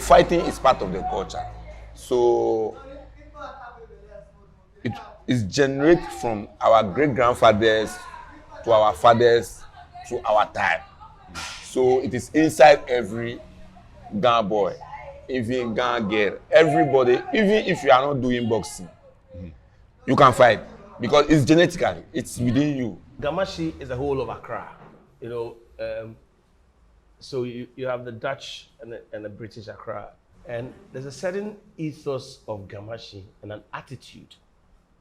fighting is part of the culture. So it is generated from our great-grandfathers to our fathers to our time. So it is inside every Ghana boy, even Ghana girl, everybody, even if you are not doing boxing, you can fight because it's genetically, it's within you. Gamashi is the whole of Accra, you know. So you have the Dutch and the British Accra, and there's a certain ethos of Gamashi and an attitude,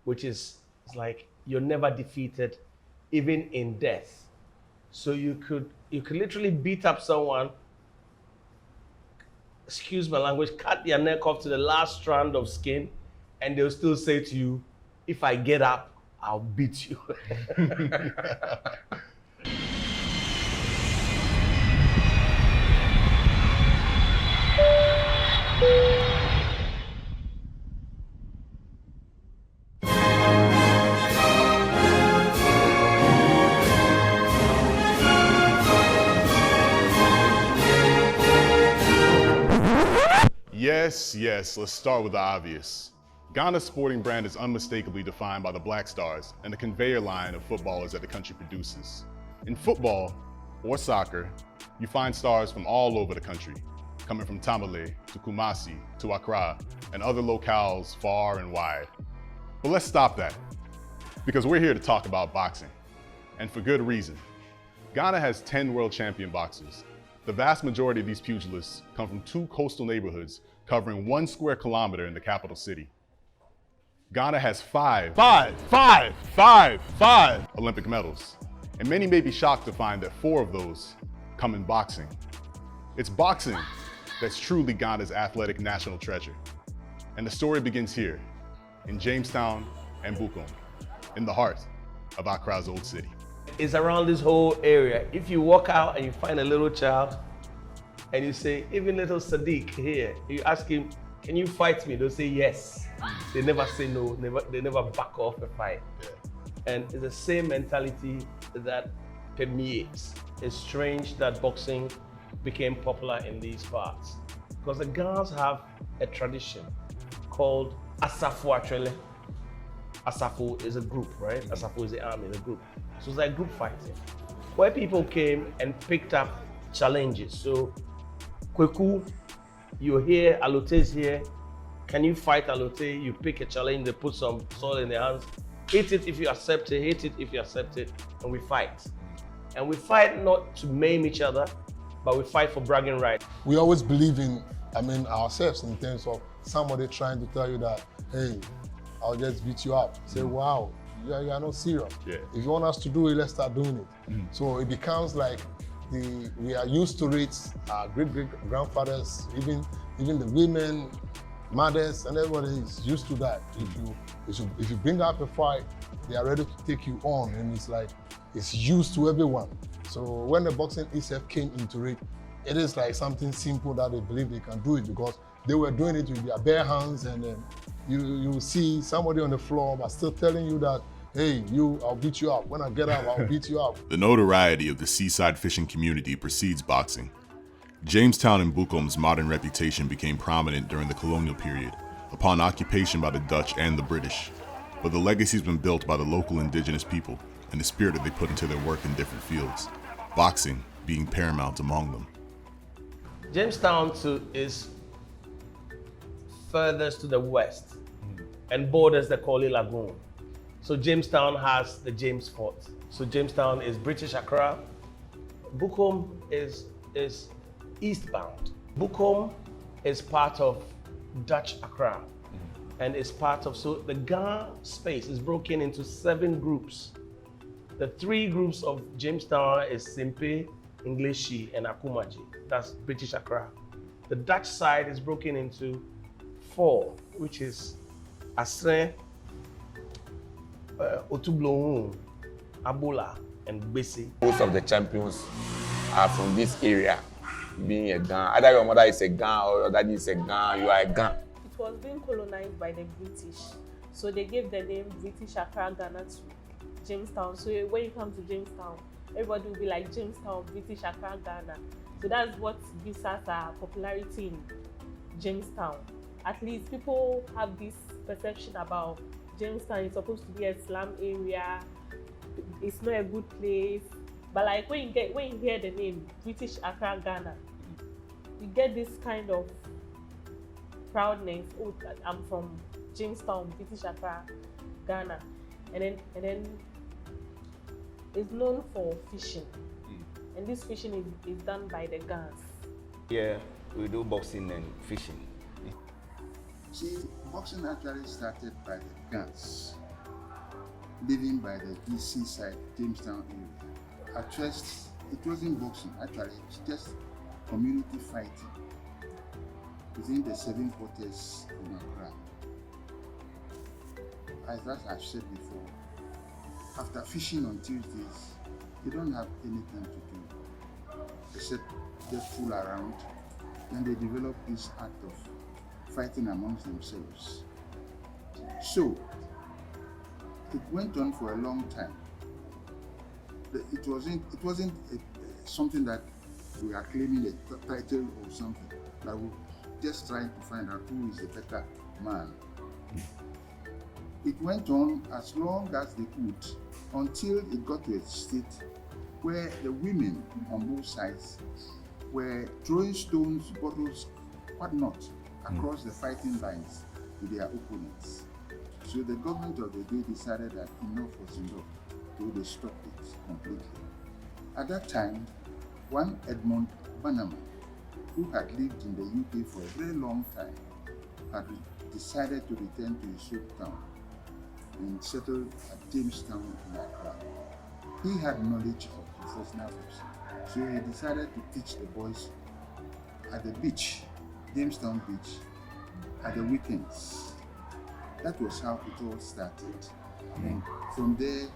which is it's like you're never defeated, even in death. So you could literally beat up someone, excuse my language, cut their neck off to the last strand of skin, and they'll still say to you, if I get up, I'll beat you. Yes, let's start with the obvious. Ghana's sporting brand is unmistakably defined by the Black Stars and the conveyor line of footballers that the country produces. In football, or soccer, you find stars from all over the country, coming from Tamale to Kumasi to Accra and other locales far and wide. But let's stop that, because we're here to talk about boxing, and for good reason. Ghana has 10 world champion boxers. The vast majority of these pugilists come from 2 coastal neighborhoods covering 1 square kilometer in the capital city. Ghana has 5 Olympic medals, and many may be shocked to find that 4 of those come in boxing. It's boxing that's truly Ghana's athletic national treasure. And the story begins here, in James Town and Bukom, in the heart of Accra's old city. It's around this whole area. If you walk out and you find a little child, and you say, even little Sadiq here, you ask him, can you fight me? They'll say yes. They never say no, they never back off a fight. And it's the same mentality that permeates. It's strange that boxing became popular in these parts, because the Ghanaians have a tradition called Asafo Atswele. Asafo is a group, right? Asafo is the army, the group. So it's like group fighting, where people came and picked up challenges. So Kweku, you're here, Allotey's here. Can you fight Allotey? You pick a challenge, they put some soil in their hands. Hit it if you accept it, hit it if you accept it, and we fight. And we fight not to maim each other, but we fight for bragging rights. We always believe in, ourselves in terms of somebody trying to tell you that, hey, I'll just beat you up. Say, wow, you are not serious. Yeah. If you want us to do it, let's start doing it. So it becomes like we are used to it, our great-grandfathers, even the women, mothers, and everybody is used to that. If you bring up a fight, they are ready to take you on, and it's like, it's used to everyone. So when the boxing itself came into it, it is like something simple that they believe they can do it, because they were doing it with their bare hands, and then you see somebody on the floor but still telling you that, hey, I'll beat you up. When I get up, I'll beat you up. The notoriety of the Seaside fishing community precedes boxing. James Town and Bukom's modern reputation became prominent during the colonial period, upon occupation by the Dutch and the British. But the legacy's been built by the local indigenous people and the spirit that they put into their work in different fields, boxing being paramount among them. Jamestown is furthest to the west and borders the Korle Lagoon. So Jamestown has the James Fort. So Jamestown is British Accra. Bukom is eastbound. Bukom is part of Dutch Accra and is part of, so the Ghana space is broken into 7 groups. The 3 groups of Jamestown is Simpe, Englishi, and Akumaji. That's British Accra. The Dutch side is broken into 4, which is Asafo, Otublohun, Abola, and Besi. Most of the champions are from this area, being a Ghana. Either your mother is a Ghana or your daddy is a Ghana, you are a Ghana. It was being colonized by the British, so they gave the name British Accra, Ghana to Jamestown. So when you come to Jamestown, everybody will be like Jamestown, British Accra, Ghana. So that's what gives us our popularity James Town. At least people have this perception about James Town is supposed to be a slum area. It's not a good place. But like when you hear the name British Accra, Ghana, you get this kind of proudness. Oh, I'm from James Town, British Accra, Ghana, and then it's known for fishing, and this fishing is done by the guns. Yeah, we do boxing and fishing. See, boxing actually started by the guns living by the Seaside, James Town area. At first, it wasn't boxing, actually, it was just community fighting within the 7 quarters in Accra. As I've said before, after fishing on Tuesdays, they don't have anything to do except just fool around. Then they develop this act of fighting amongst themselves. So, it went on for a long time. It wasn't something that we are claiming a title or something. That we're just trying to find out who is the better man. It went on as long as they could until it got to a state where the women on both sides were throwing stones, bottles, whatnot, across the fighting lines to their opponents. So the government of the day decided that enough was enough, so they stopped it completely. At that time, one Edmund Bannerman, who had lived in the UK for a very long time, had decided to return to his hometown and settled at James Town in Accra. He had knowledge of professional boxing, so he decided to teach the boys at the beach, Jamestown Beach, at the weekends. That was how it all started. And from there,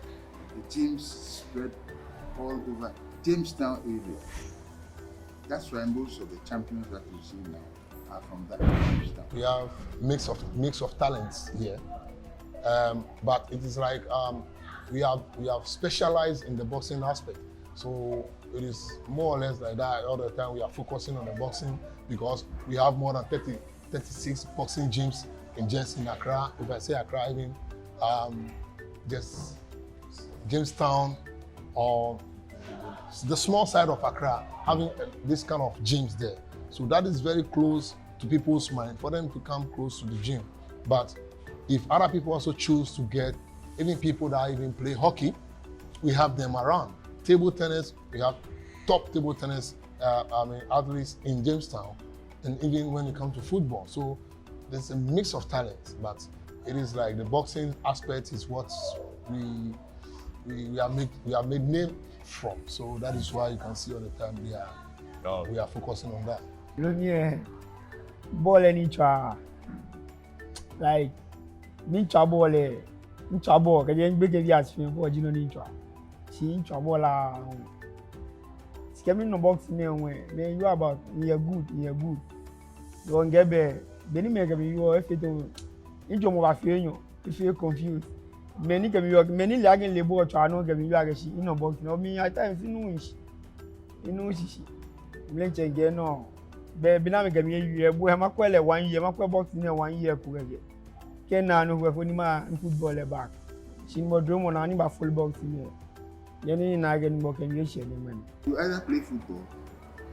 the gyms spread all over Jamestown area. That's why most of the champions that you see now are from that Jamestown. We have mix of talents here, but it is like we have specialized in the boxing aspect. So it is more or less like that. All the time we are focusing on the boxing because we have more than 36 boxing gyms in Accra. If I say Accra, even just Jamestown or the small side of Accra, having this kind of gyms there. So that is very close to people's mind for them to come close to the gym. But if other people also choose to get, even people that even play hockey, we have them around. Table tennis, we have top table tennis athletes in Jamestown, and even when it comes to football. So there's a mix of talents, but it is like the boxing aspect is what we are made name from. So that is why you can see all the time we are focusing on that. Ball any cha, like ninja ball, can you big as for you know ninja? She ninja ball la. Scamming no boxing anyway. Then you about you're good. You won't get better. Then you make you if it don't. Ninja more feeling if you're confused. Many lagging labor try no get you actually in no boxing. No me at times you know she. Blank again no. Be na me get me you boy ma kwele 1 year ma kwa boxing 1 year ku get. Ken na no we ma football back. She mo drum on ani ba full boxing. You either play football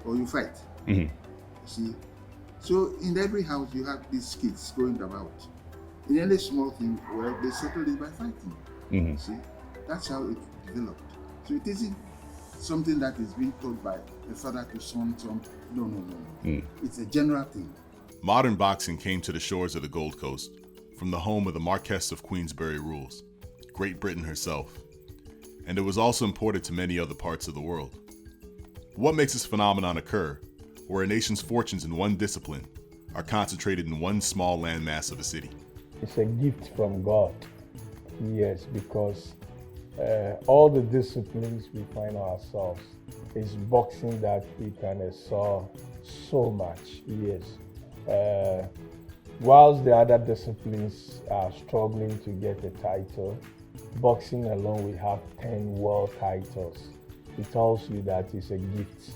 or you fight. See, so in every house you have these kids going about. In any small thing, well, they settle it by fighting. See, that's how it developed. So it isn't something that is being taught by a father to son. No. It's a general thing. Modern boxing came to the shores of the Gold Coast, from the home of the Marquess of Queensberry rules, Great Britain herself. And it was also imported to many other parts of the world. What makes this phenomenon occur, where a nation's fortunes in one discipline are concentrated in one small landmass of a city? It's a gift from God, yes, because all the disciplines we find ourselves, it's boxing that we can excel so much, yes. Whilst the other disciplines are struggling to get a title, boxing alone, we have 10 world titles. It tells you that it's a gift,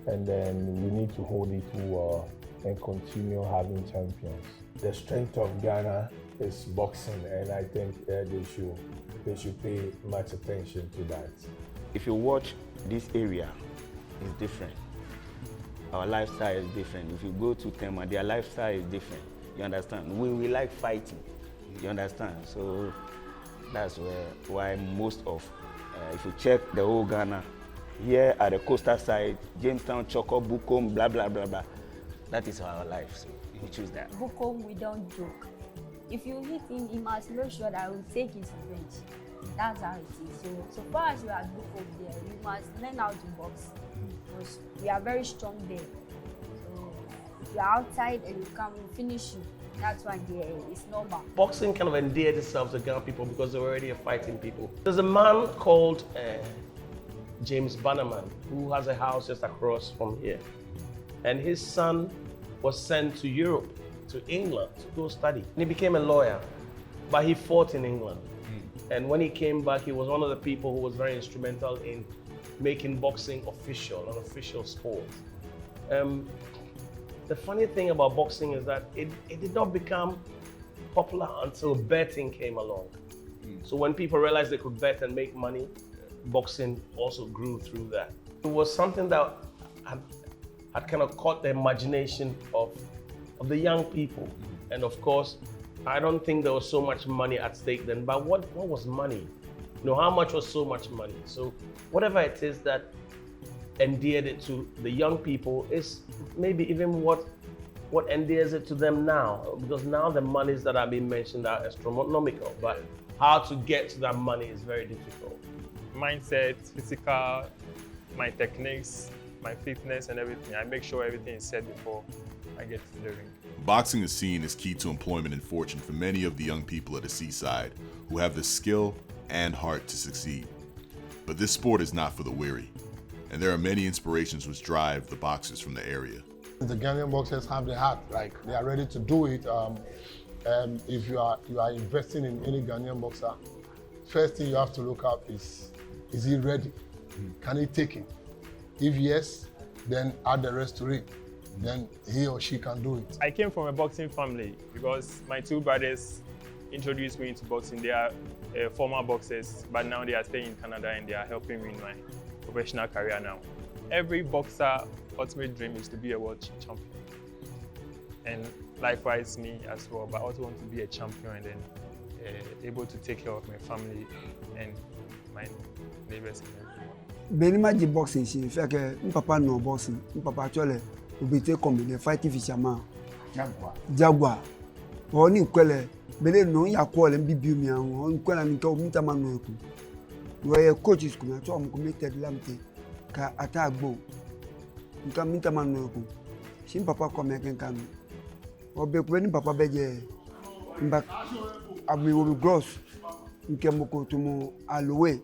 and then we need to hold it well. and continue having champions. The strength of Ghana is boxing, and I think they should pay much attention to that. If you watch this area, it's different. Our lifestyle is different. If you go to Tema, their lifestyle is different. You understand? We like fighting. You understand? So that's why most of, if you check the whole Ghana, here at the coastal side, James Town, Choko, Bukom, blah, blah, blah, blah. That is our life, so we choose that. Bukom, we don't joke. If you hit him, he must make sure that I will take his revenge. That's how it is. So far as you are Bukom there, you must learn how to box. Because we are very strong there. So if you are outside and you come, we finish you. That's why there is normal. Boxing kind of endeared itself to Ghana people because they were already fighting people. There's a man called James Bannerman who has a house just across from here. And his son was sent to Europe, to England, to go study. And he became a lawyer, but he fought in England. And when he came back, he was one of the people who was very instrumental in making boxing official, an official sport. The funny thing about boxing is that it did not become popular until betting came along. So when people realized they could bet and make money, boxing also grew through that. It was something that had kind of caught the imagination of the young people. And of course, I don't think there was so much money at stake then, but what was money? You know, how much was so much money? So whatever it is that endeared it to the young people is maybe even what endears it to them now, because now the monies that are being mentioned are astronomical, but how to get to that money is very difficult. Mindset, physical, my techniques, my fitness and everything. I make sure everything is set before I get to the ring. Boxing is seen as key to employment and fortune for many of the young people at the Seaside who have the skill and heart to succeed. But this sport is not for the weary, and there are many inspirations which drive the boxers from the area. The Ghanaian boxers have the heart, like they are ready to do it. If you are investing in any Ghanaian boxer, first thing you have to look up is he ready? Can he take it? If yes, then add the rest to it. Then he or she can do it. I came from a boxing family because my two brothers introduced me into boxing. They are former boxers, but now they are staying in Canada and they are helping me in my professional career now. Every boxer ultimate dream is to be a world champion. And likewise me as well, but I also want to be a champion and then able to take care of my family and my neighbors and everyone. Benima boxing, she fait que papa no boxing, papa Atswele obite comme le fighting fisherman. Jaguar. Oni kwele bele no ya ko le bibiu mi an on kwela mi ka o mi ta ma no ku. We coaches ku na to am committed lamte ka atagbo. Nka mi ta ma no ku. Shin papa come ken kan. Obe ku ni papa beje mba abi wo gross nke moko to mo Allotey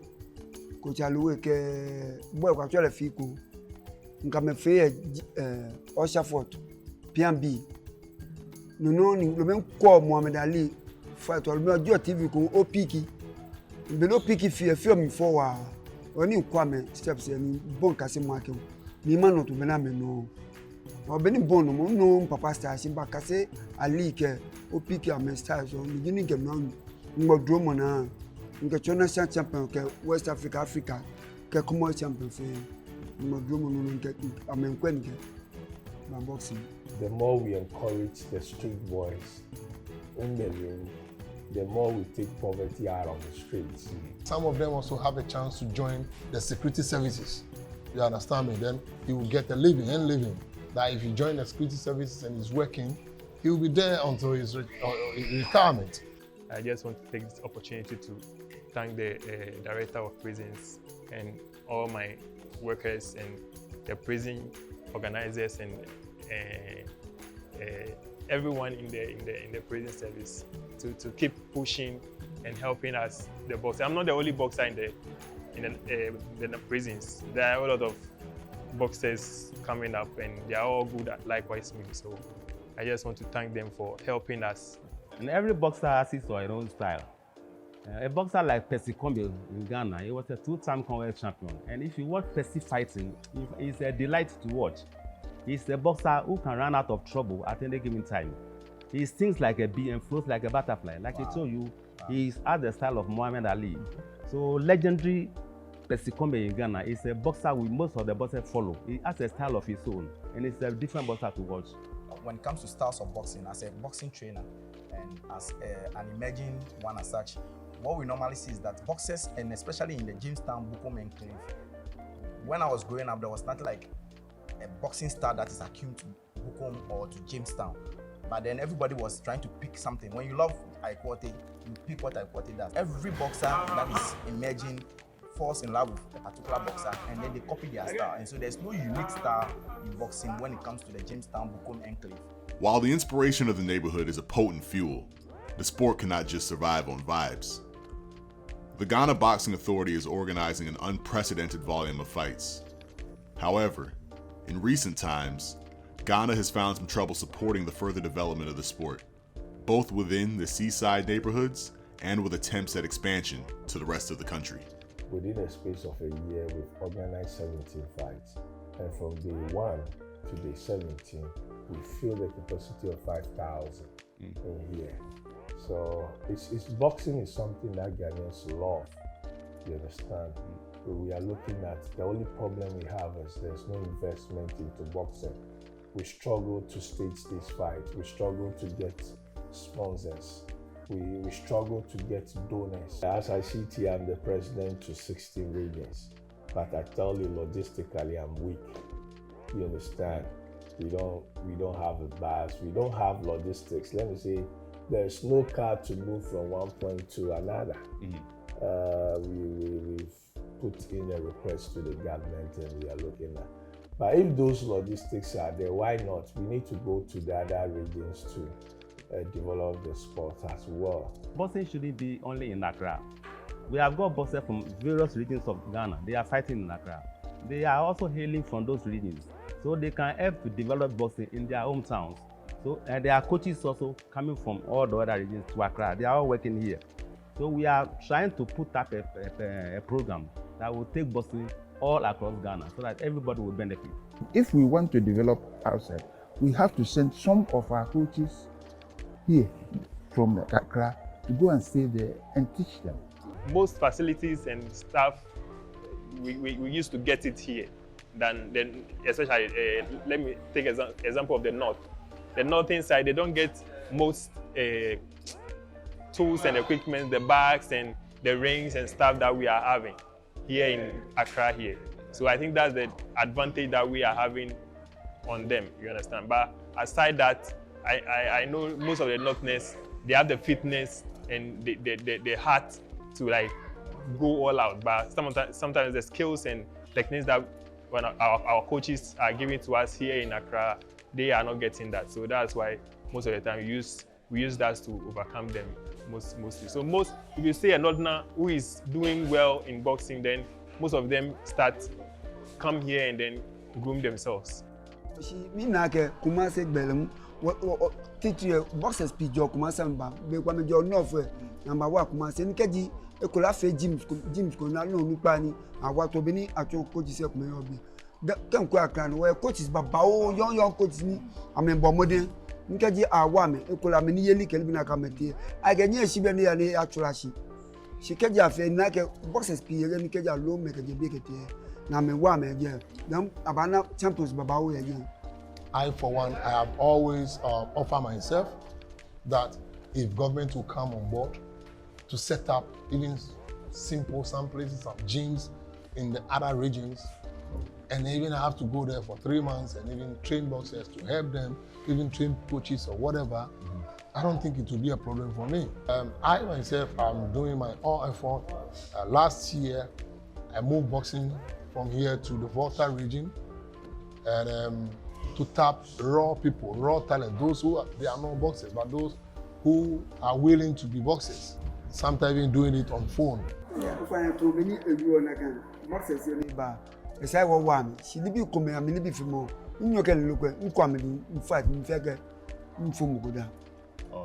coach Allotey ke boy kwa Atswele fi ku. Nka me fe Asafo P&B. No ni le même quoi Mohamed Ali fight all me ojo TV ko o piki be no piki fi mi for wa oni kwa me steps ni bon kase mo akew ni ma no to be na me no o be ni bon no no papa star si ba kase Ali ke o piki am star so ni gini ke no mo dro mo na nke chona champion ke West Africa ke como champion fe mo dro mo no nke am kwen ke ma boxing. The more we encourage the street boys in the ring, the more we take poverty out of the streets. Some of them also have a chance to join the security services. You understand me? Then he will get a living. That if he joins the security services and is working, he will be there until his retirement. I just want to take this opportunity to thank the Director of Prisons and all my workers and the prison organizers and everyone in the prison service to keep pushing and helping us, the boxer. I'm not the only boxer in the prisons. There are a lot of boxers coming up and they are all good at likewise me. So I just want to thank them for helping us. And every boxer has his or her own style. A boxer like Percy Kombi in Ghana, he was a two-time Commonwealth champion. And if you watch Percy fighting, it's a delight to watch. He's a boxer who can run out of trouble at any given time. He stings like a bee and floats like a butterfly. Like I told you, he has the style of Muhammad Ali. So legendary Pesikombe in Ghana is a boxer with most of the boxers follow. He has a style of his own, and it's a different boxer to watch. When it comes to styles of boxing, as a boxing trainer and as an emerging one as such, what we normally see is that boxers, and especially in the James Town, Bukom enclave, when I was growing up, there was nothing like a boxing style that is akin to Bukom or to James Town. But then everybody was trying to pick something. When you love Allotey, you pick what Allotey does. Every boxer that is emerging falls in love with a particular boxer, and then they copy their style. And so there's no unique style in boxing when it comes to the James Town Bukom enclave. While the inspiration of the neighborhood is a potent fuel, the sport cannot just survive on vibes. The Ghana Boxing Authority is organizing an unprecedented volume of fights. However, in recent times, Ghana has found some trouble supporting the further development of the sport, both within the Seaside neighborhoods and with attempts at expansion to the rest of the country. Within a space of a year, we've organized 17 fights, and from day 1 to day 17, we filled the capacity of 5,000 in here. So boxing is something that Ghanaians love, you understand? We are looking at, the only problem we have is there's no investment into boxing. We struggle to stage these fights, we struggle to get sponsors, we struggle to get donors. As I see it here, I'm the president to 16 regions, but I tell you logistically I'm weak, you understand? We don't have a bus, we don't have logistics. Let me say, there's no car to move from one point to another. We've put in a request to the government and we are looking at. But if those logistics are there, why not? We need to go to the other regions to develop the sport as well. Boxing shouldn't be only in Accra. We have got boxers from various regions of Ghana. They are fighting in Accra. They are also hailing from those regions, so they can help to develop boxing in their hometowns. So, and there are coaches also coming from all the other regions to Accra. They are all working here. So we are trying to put up a program that will take boxing all across Ghana so that everybody will benefit. If we want to develop outside, we have to send some of our coaches here from Accra to go and stay there and teach them. Most facilities and stuff, we used to get it here. Then especially, let me take an example of the north. The northern side, they don't get most tools and equipment, the bags and the rings and stuff that we are having here in Accra here. So I think that's the advantage that we are having on them, you understand? But aside that, I know most of the Northerners, they have the fitness and the heart to like go all out. But sometimes the skills and techniques that when our coaches are giving to us here in Accra, they are not getting that. So that's why most of the time we use that to overcome them mostly. So if you say a Northerner who is doing well in boxing, then most of them come here and then groom themselves. Boxers pijo kumasa mba be kwa mejo nofu number 1 kumasa nkeji ekola fe James Konuah no nupa ni awa to be ni ato coach se kuma yo bi ken ko Accra no we coaches baba o young coach ni amembo modern nkeji awa me ekola me ni yeli kelbi na kamete agenye shibe ni ya ni aturashi shikeji afe na ke boxers pi ye nkeji alo me keje bi kete na me wa me je na abana champions baba o ye. I, for one, I have always offered myself that if government will come on board to set up even some places of gyms in the other regions, and even have to go there for 3 months and even train boxers to help them, even train coaches or whatever, I don't think it will be a problem for me. I myself am doing my own effort. Last year, I moved boxing from here to the Volta region, and to tap raw people, raw talent, those who they are not boxers, but those who are willing to be boxers. Sometimes even doing it on phone. Yeah, if I to many again, boxers ba. Esa I want she be come am be fimo. Nyo kan look nkwam in fight in fege mfumu goda.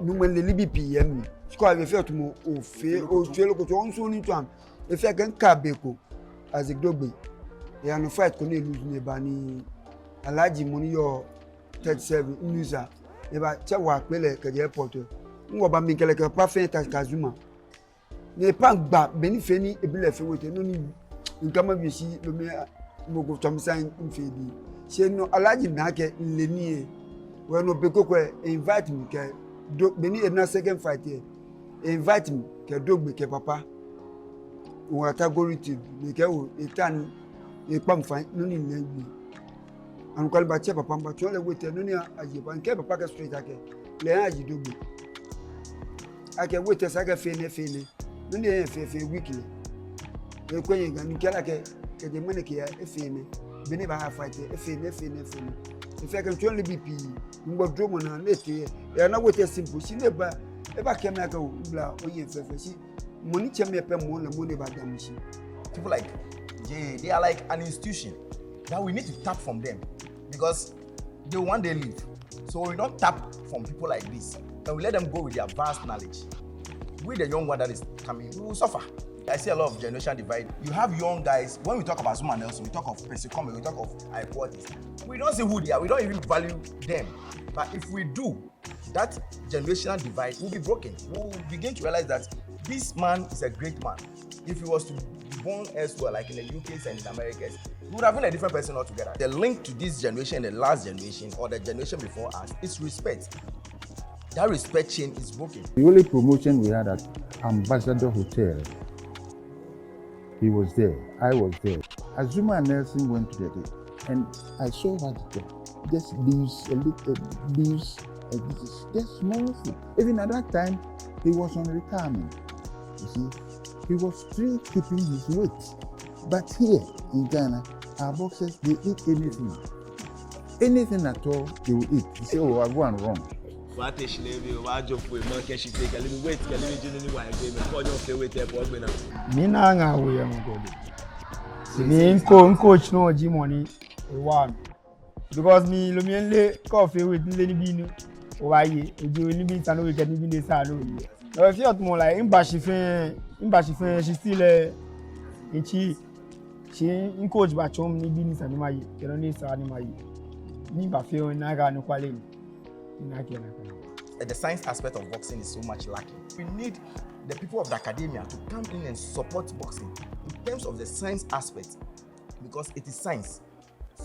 No man le libi PM. Squad we feel to mo o fe o twelo ko to nso ni twam. E fe kan ka beko as a dogbe. Ya no fight ko ne lose ne ba ni Alhaji Muniyo 37 Nusa. Eba chewa pele ke airport. Ngo ba minkele ke pa fe ta Kazuma. Ne pa gba benifeni ebile fe wote no ni nkama bi si lo me mo go tomsan mfedi. Se no Alhaji na ke leni e. We no be kokwe invite me ke do beni e na second fight here. Invite me ke dogbe ke papa. Wo category me ke wo etan e pam fan no ni nagbe. An kwal ba che papa mba chole wote no ni aje ban ke papa ke straight ake. Le aje dogbe. Ake wote sa ke fene. No ni fe weekly. E kwenye ga ni kala ke de mane ke ya e fene. Beni ba ha fight e fene. E fe ke chole BP. Mbo dromo na nete e na wote simple si ne ba e ba ke me ka o bla oye fe si money cheme pe mo na money ba damshi. People like Jay, they are like an institution that we need to tap from them because they one day leave. So we don't tap from people like this and we let them go with their vast knowledge. We the young one that is coming, we will suffer. I see a lot of generation divide. You have young guys, when we talk about someone else, we talk of Pesicom, we talk of Iquotis. We don't see who they are, we don't even value them. But if we do, that generational divide will be broken. We will begin to realize that this man is a great man. If he was to be born elsewhere, like in the UK and in the Americas, he would have been a different person altogether. The link to this generation, the last generation, or the generation before us, is respect. That respect chain is broken. The only promotion we had at Ambassador Hotel, he was there, I was there. Azuma and Nelson went to the day, and I saw what it was. Just leaves, a little leaves, just small food. Even at that time, he was on retirement. You see, he was still keeping his weight. But here in Ghana, our boxers, they eat anything. Anything at all, they will eat. You say, oh, I've gone wrong. What is she? What job for? Man, can she take a little weight? A little journey while game. Call your favorite airport winner. Me na nga we am go. Me coach no G money. One. Because me lo me le coffee with le ni bi no. O wa ye, ojo ni bi tan o get ni bi dey sa lo. No if you more like imbashi fin she still she coach ba chom ni bi ni sa ni ma ye. Ke no ni sa ni ma ye. Ni ba fe na ga no kwale ni. The science aspect of boxing is so much lacking. We need the people of the academia to come in and support boxing in terms of the science aspect because it is science.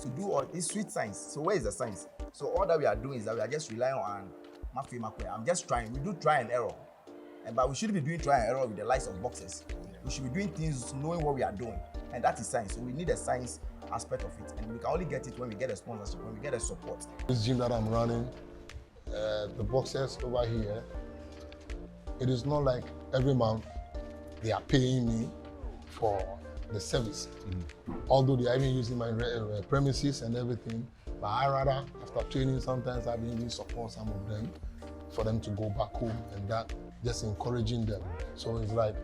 To do all it's sweet science. So where is the science? So all that we are doing is that we are just relying on I'm just trying. We do try and error, but we shouldn't be doing try and error with the likes of boxers. We should be doing things knowing what we are doing, and that is science. So we need a science aspect of it, and we can only get it when we get a sponsorship, when we get a support. This gym that I'm running, the boxers over here, it is not like every month they are paying me for the service. Although they are even using my premises and everything, but I rather, after training, sometimes I've been even support some of them for them to go back home and that, just encouraging them. So it's like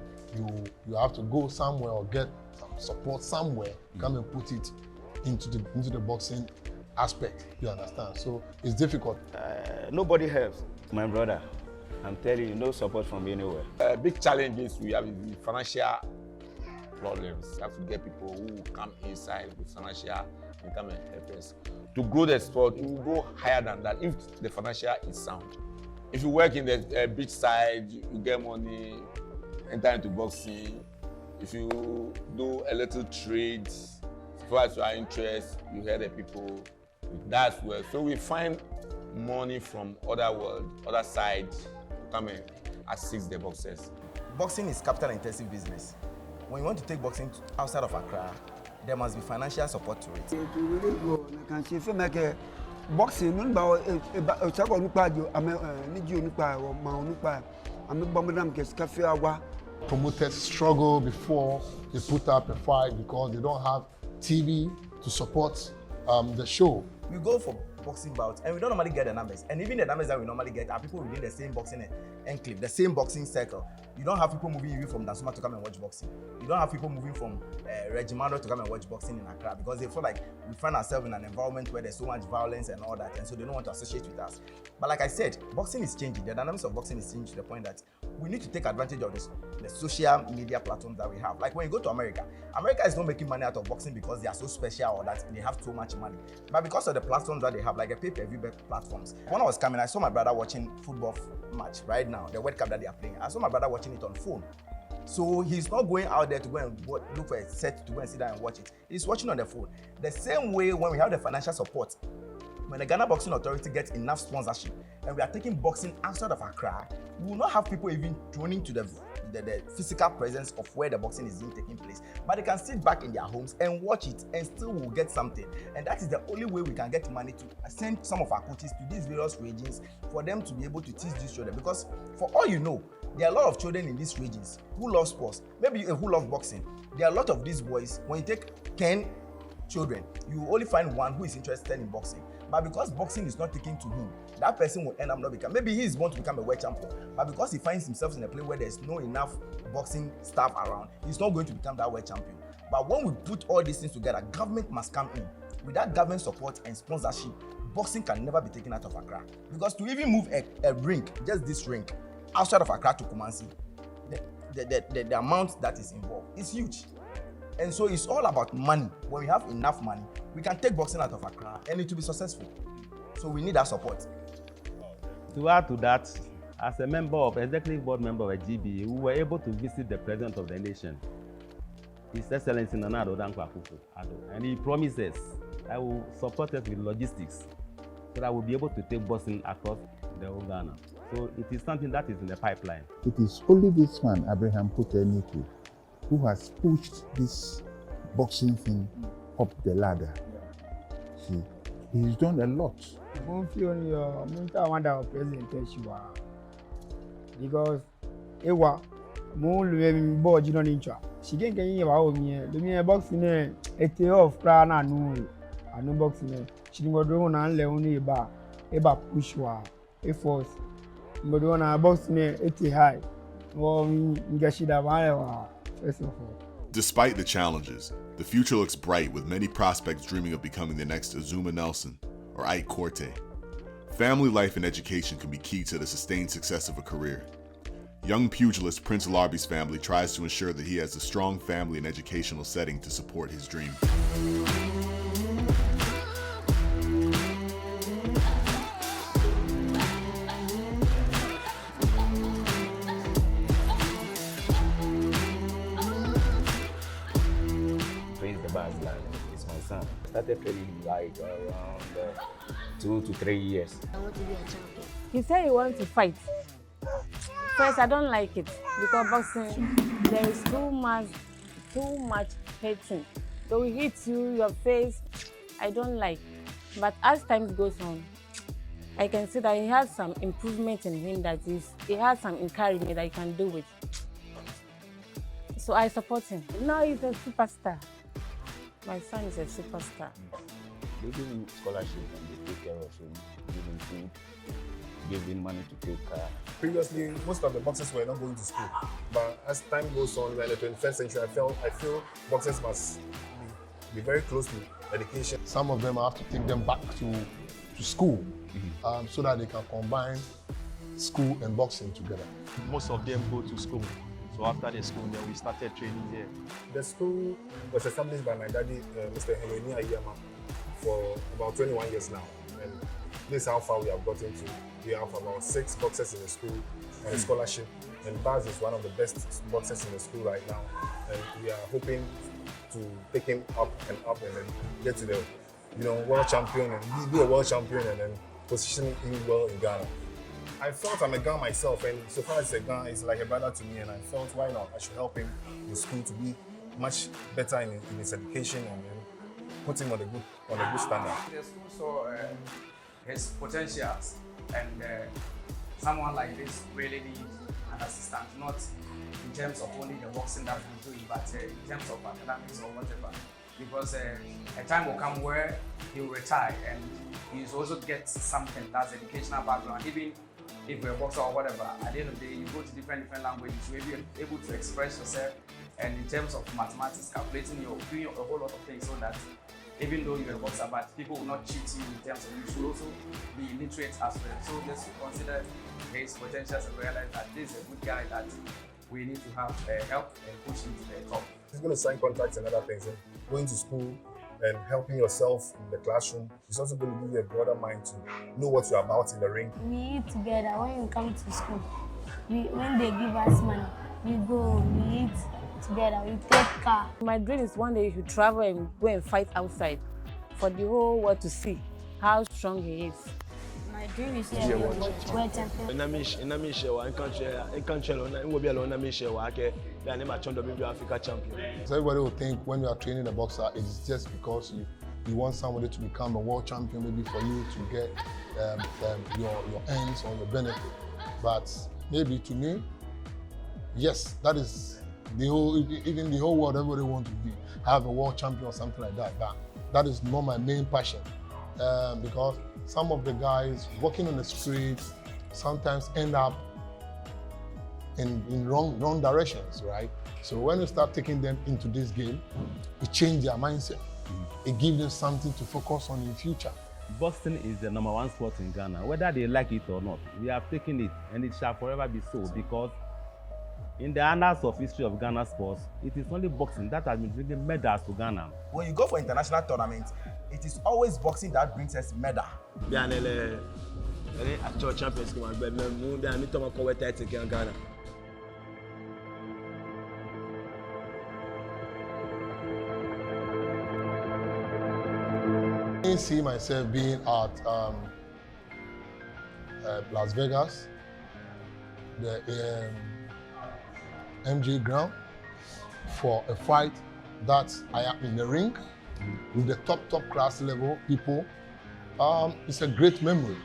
you have to go somewhere or get some support somewhere, come and put it into the boxing aspect, you understand? So it's difficult. Nobody helps. My brother, I'm telling you, no support from anywhere. Big challenges we have is the financial problems. You have to get people who come inside with financial and come and help us. To grow the sport, we will go higher than that if the financial is sound. If you work in the beach side, you get money, enter into boxing. If you do a little trade, as far as your interest, you hear the people. That's well. So we find money from other sides to come and assist the boxers. Boxing is capital intensive business. When you want to take boxing outside of Accra, there must be financial support to it. To really go, I can see like boxing. No, but a child on Padio, need you or Maunupa, I'm not bombing cafe awa. Promoters struggle before they put up a fight because they don't have TV to support the show. We go for boxing bouts and we don't normally get the numbers. And even the numbers that we normally get are people within the same boxing enclave, the same boxing circle. You don't have people moving even from Dansuma to come and watch boxing. You don't have people moving from Regimando to come and watch boxing in Accra because they feel like we find ourselves in an environment where there's so much violence and all that, and so they don't want to associate with us. But like I said, boxing is changing. The dynamics of boxing is changing to the point that we need to take advantage of this, the social media platforms that we have. Like when you go to America, America is not making money out of boxing because they are so special or that they have so much money, but because of the platforms that they have, like the pay-per-view platforms. When I was coming, I saw my brother watching football match right now, the World Cup that they are playing. I saw my brother watching it on phone. So he's not going out there to go and look for a set to go and sit down and watch it. He's watching on the phone. The same way when we have the financial support, when the Ghana Boxing Authority gets enough sponsorship and we are taking boxing outside of Accra, we will not have people even tuning to the physical presence of where the boxing is being taking place. But they can sit back in their homes and watch it and still will get something. And that is the only way we can get money to send some of our coaches to these various regions for them to be able to teach these children. Because for all you know, there are a lot of children in these regions who love sports, maybe who love boxing. There are a lot of these boys, when you take 10 children, you will only find one who is interested in boxing. But because boxing is not taken to him, that person will end up not becoming, maybe he is born to become a world champion, but because he finds himself in a place where there's no enough boxing staff around, he's not going to become that world champion. But when we put all these things together, government must come in. Without government support and sponsorship, boxing can never be taken out of Accra. Because to even move a rink, just this rink, outside of Accra to Kumasi, the amount that is involved is huge. And so it's all about money. When we have enough money, we can take boxing out of Accra and it will be successful. So we need that support. To add to that, as a member of executive board member of GBA, we were able to visit the president of the nation, His Excellency Nana Addo Dankwa Akufo-Addo, and he promises I will support us with logistics so that we'll be able to take boxing across the whole Ghana. So it is something that is in the pipeline. It is only this man, Abraham Kuteniku, who has pushed this boxing thing up the ladder. See, he's done a lot. Because ewa mo lu board you know ninja. She get you wa me boxing ete off kra na anu boxing. She go do na nle unu eba push wa e force. Go do na boxing ete high. Wo ngashida wa. Despite the challenges, the future looks bright with many prospects dreaming of becoming the next Azuma Nelson or Ike Korte. Family life and education can be key to the sustained success of a career. Young pugilist Prince Larby's family tries to ensure that he has a strong family and educational setting to support his dream. It's my son. I started training him like around 2 to 3 years. I want to be a champion. He said he wants to fight. First, I don't like it because boxing, there is too much hitting. So we hit you, your face, I don't like. But as time goes on, I can see that he has some improvement in him, that he has some encouragement that he can do it. So I support him. Now he's a superstar. My son is a superstar. They give him scholarship and they take care of him, give him food, give him money to take care. Previously, most of the boxers were not going to school. But as time goes on, in the 21st century, I feel boxers must be very close to education. Some of them have to take them back to school so that they can combine school and boxing together. Most of them go to school. So after the school, then we started training there. The school was established by my daddy, Mr. Henry Ayama, for about 21 years now. And this is how far we have gotten to. We have about 6 boxers in the school and a scholarship. And Baz is one of the best boxers in the school right now. And we are hoping to take him up and then get to the world champion and be a world champion and then position him well in Ghana. I felt I'm a Ghana myself, and so far as a Ghana, it's like a brother to me, and I felt why not? I should help him in school to be much better in his education and then put him on a good standard. The school saw his potentials, and someone like this really needs an assistant, not in terms of only the boxing that he's doing, but in terms of academics or whatever. Because a time will come where he will retire and he will also get something that's educational background. Even if you're a boxer or whatever, at the end of the day, you go to different languages, you will be able to express yourself. And in terms of mathematics, calculating, you're doing a whole lot of things so that even though you're a boxer, but people will not cheat you in terms of, you should also be literate as well. So just consider his potentials and realize that this is a good guy that we need to have help and push him to the top. He's going to sign contracts and other things, and going to school and helping yourself in the classroom. It's also going to give you a broader mind to know what you're about in the ring. We eat together when we come to school. When they give us money, we go, we eat together, we take car. My dream is one day you should travel and go and fight outside for the whole world to see how strong he is. My dream is to be a world champion. So everybody will think when you are training a boxer, it's just because you want somebody to become a world champion, maybe for you to get your ends or your benefit. But maybe to me, yes, that is the whole, even the whole world, everybody wants to have a world champion or something like that. But that is not my main passion. Because some of the guys walking on the street sometimes end up in wrong directions, right? So when you start taking them into this game, it changes their mindset. It gives them something to focus on in future. Boxing is the #1 sport in Ghana, whether they like it or not. We have taken it, and it shall forever be so, because in the annals of history of Ghana sports, it is only boxing that has been bringing medals to Ghana. When you go for international tournaments, it is always boxing that brings us medal. Actual champions come and Ghana. I see myself being at Las Vegas, the MJ ground, for a fight that I am in the ring with the top class level people. It's a great memory.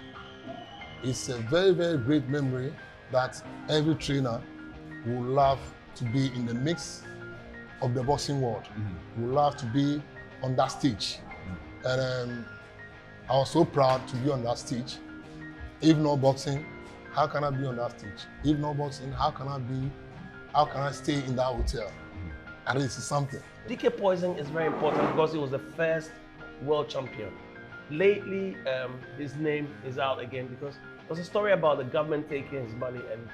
It's a very great memory that every trainer would love to be in the mix of the boxing world. Would love to be on that stage. And I was so proud to be on that stage. If not boxing, how can I be on that stage? If not boxing, how can I stay in that hotel? At least it's something. DK Poison is very important because he was the first world champion. Lately, his name is out again because there's a story about the government taking his money and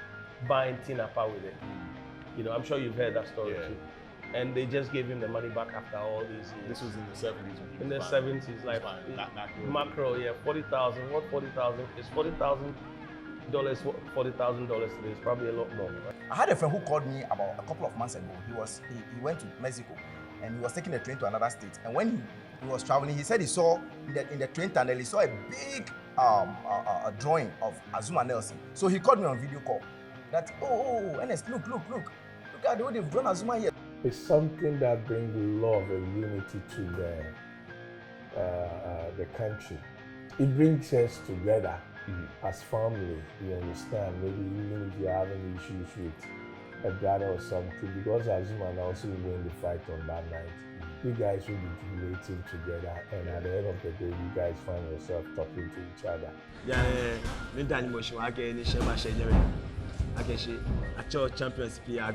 buying Tinapa with it. You know, I'm sure you've heard that story too. And they just gave him the money back after all these years. This was in the 70s. In the 70s, like macro, yeah, 40,000. What 40,000? Is $40,000 $40,000 today? It's probably a lot more. Right? I had a friend who called me about a couple of months ago. He went to Mexico and he was taking the train to another state. And when he was traveling, he said he saw in the train tunnel, he saw a big a drawing of Azuma Nelson. So he called me on video call. That Ernest, look at the way they've drawn Azuma here. It's something that brings love and unity to the country. It brings us together as family, you understand? Maybe even if you're having issues with a brother or something, because Azuma also win the fight on that night, you guys will be jubilating together, and at the end of the day, you guys find yourself talking to each other. Actual champions we are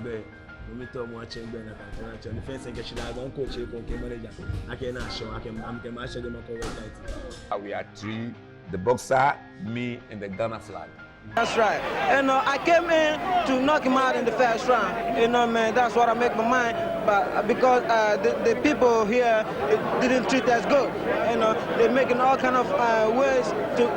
three, the boxer, me, and the Ghana flag. That's right. And I came in to knock him out in the first round. You know, man, that's what I make my mind. But because the people here didn't treat us good, you know, they're making all kind of ways to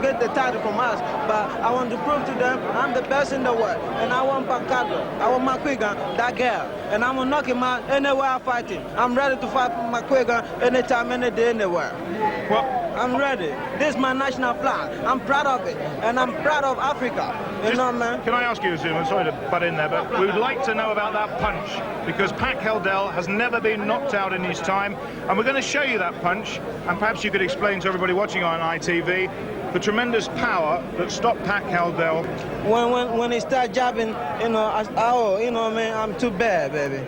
get the title from us. But I want to prove to them I'm the best in the world. And I want Pakado, I want Makwigan, that girl. And I'm gonna knock him out anywhere I fight him. I'm ready to fight Makwigan anytime, any day, anywhere. Well, I'm ready. This is my national flag. I'm proud of it. And I'm proud of Africa. You know, man. Can I ask you, Zuma, sorry to butt in there, but we would like to know about that punch, because Pac Heldell has never been knocked out in his time. And we're going to show you that punch, and perhaps you could explain to everybody watching on ITV the tremendous power that stopped Pac Heldell. When he started jabbing, you know, man, I'm too bad, baby.